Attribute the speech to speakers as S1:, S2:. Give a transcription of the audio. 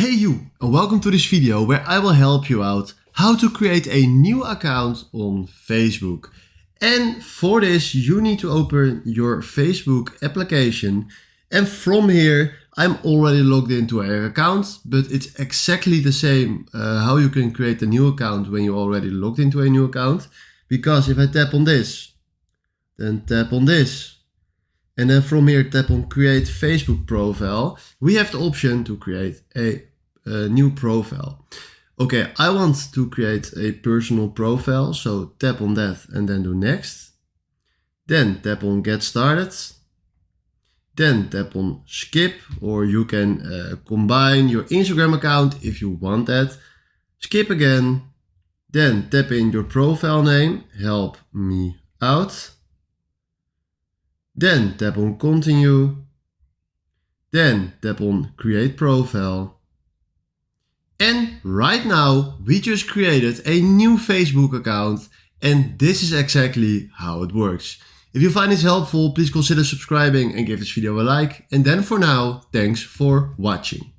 S1: Hey you, and welcome to this video where I will help you out how to create a new account on Facebook. And for this you need to open your Facebook application, and from here I'm already logged into an account, but it's exactly the same how you can create a new account when you're already logged into a new account. Because if I tap on this, then tap on this, and then from here tap on create Facebook profile, we have the option to create a new profile. Okay, I want to create a personal profile, so tap on that and then do next. Then tap on get started. Then tap on skip, or you can combine your Instagram account if you want that. Skip again. Then tap in your profile name, help me out. Then tap on continue. Then tap on create profile. And right now we just created a new Facebook account, and this is exactly how it works. If you find this helpful, please consider subscribing and give this video a like. And then for now, thanks for watching.